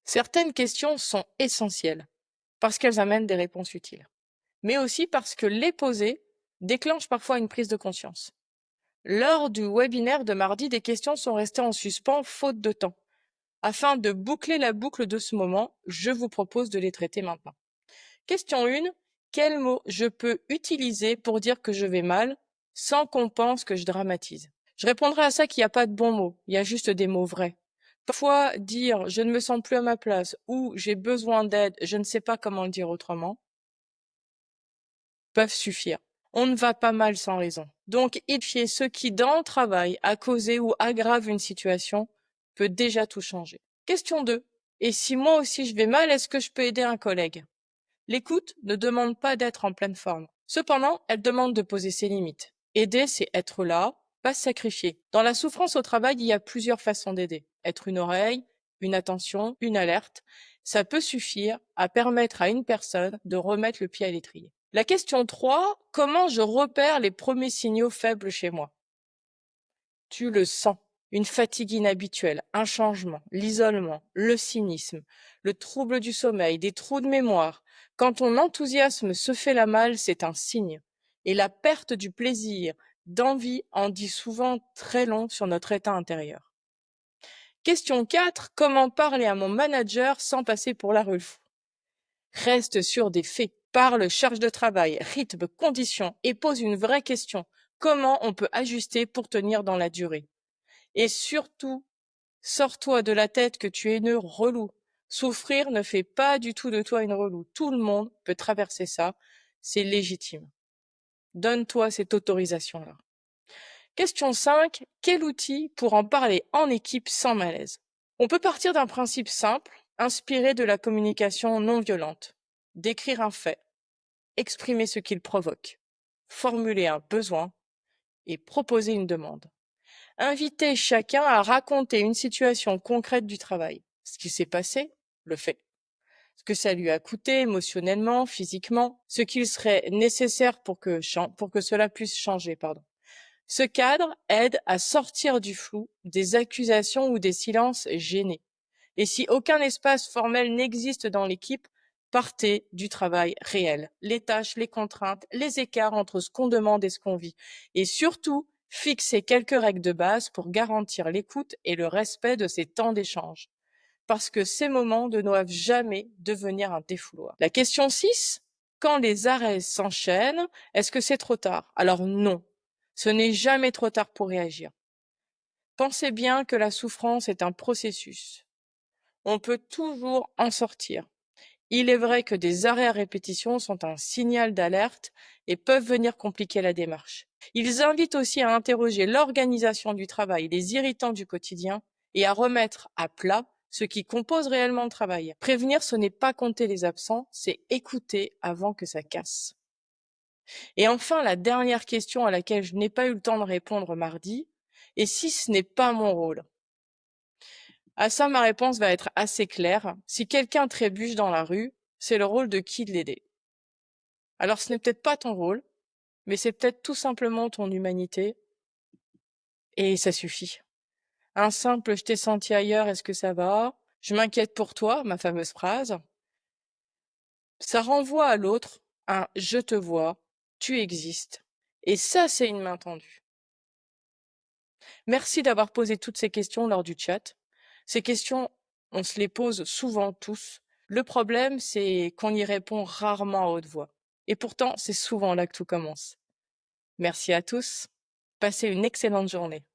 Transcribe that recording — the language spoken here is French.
Certaines questions sont essentielles parce qu'elles amènent des réponses utiles, mais aussi parce que les poser déclenche parfois une prise de conscience. Lors du webinaire de mardi, des questions sont restées en suspens faute de temps. Afin de boucler la boucle de ce moment, je vous propose de les traiter maintenant. Question 1. Quel mot je peux utiliser pour dire que je vais mal sans qu'on pense que je dramatise? Je répondrai à ça qu'il n'y a pas de bons mots, il y a juste des mots vrais. Parfois, dire je ne me sens plus à ma place ou j'ai besoin d'aide, je ne sais pas comment le dire autrement, peuvent suffire. On ne va pas mal sans raison. Donc, identifier ce qui, dans le travail, a causé ou aggrave une situation peut déjà tout changer. Question 2. Et si moi aussi je vais mal, est-ce que je peux aider un collègue? L'écoute ne demande pas d'être en pleine forme. Cependant, elle demande de poser ses limites. Aider, c'est être là, pas se sacrifier. Dans la souffrance au travail, il y a plusieurs façons d'aider. Être une oreille, une attention, une alerte. Ça peut suffire à permettre à une personne de remettre le pied à l'étrier. La question 3, comment je repère les premiers signaux faibles chez moi? Tu le sens. Une fatigue inhabituelle, un changement, l'isolement, le cynisme, le trouble du sommeil, des trous de mémoire. Quand ton enthousiasme se fait la malle, c'est un signe. Et la perte du plaisir, d'envie en dit souvent très long sur notre état intérieur. Question 4. Comment parler à mon manager sans passer pour la relou? Reste sur des faits. Parle charge de travail, rythme, conditions et pose une vraie question. Comment on peut ajuster pour tenir dans la durée? Et surtout, sors-toi de la tête que tu es une relou. Souffrir ne fait pas du tout de toi une relou. Tout le monde peut traverser ça. C'est légitime. Donne-toi cette autorisation-là. Question 5. Quel outil pour en parler en équipe sans malaise? On peut partir d'un principe simple, inspiré de la communication non violente. Décrire un fait, exprimer ce qu'il provoque, formuler un besoin et proposer une demande. Inviter chacun à raconter une situation concrète du travail. Ce qui s'est passé, le fait. Ce que ça lui a coûté émotionnellement, physiquement, ce qu'il serait nécessaire pour que cela puisse changer, pardon. Ce cadre aide à sortir du flou, des accusations ou des silences gênés. Et si aucun espace formel n'existe dans l'équipe, partez du travail réel, les tâches, les contraintes, les écarts entre ce qu'on demande et ce qu'on vit. Et surtout, fixez quelques règles de base pour garantir l'écoute et le respect de ces temps d'échange. Parce que ces moments ne doivent jamais devenir un défouloir. La question 6, quand les arrêts s'enchaînent, est-ce que c'est trop tard? Alors non, ce n'est jamais trop tard pour réagir. Pensez bien que la souffrance est un processus. On peut toujours en sortir. Il est vrai que des arrêts à répétition sont un signal d'alerte et peuvent venir compliquer la démarche. Ils invitent aussi à interroger l'organisation du travail, les irritants du quotidien et à remettre à plat ce qui compose réellement le travail. Prévenir, ce n'est pas compter les absents, c'est écouter avant que ça casse. Et enfin, la dernière question à laquelle je n'ai pas eu le temps de répondre mardi, et si ce n'est pas mon rôle? À ça, ma réponse va être assez claire. Si quelqu'un trébuche dans la rue, c'est le rôle de qui de l'aider? Alors ce n'est peut-être pas ton rôle, mais c'est peut-être tout simplement ton humanité, et ça suffit. Un simple je t'ai senti ailleurs, est-ce que ça va? Je m'inquiète pour toi, ma fameuse phrase. Ça renvoie à l'autre un je te vois, tu existes. Et ça, c'est une main tendue. Merci d'avoir posé toutes ces questions lors du chat. Ces questions, on se les pose souvent tous. Le problème, c'est qu'on y répond rarement à haute voix. Et pourtant, c'est souvent là que tout commence. Merci à tous. Passez une excellente journée.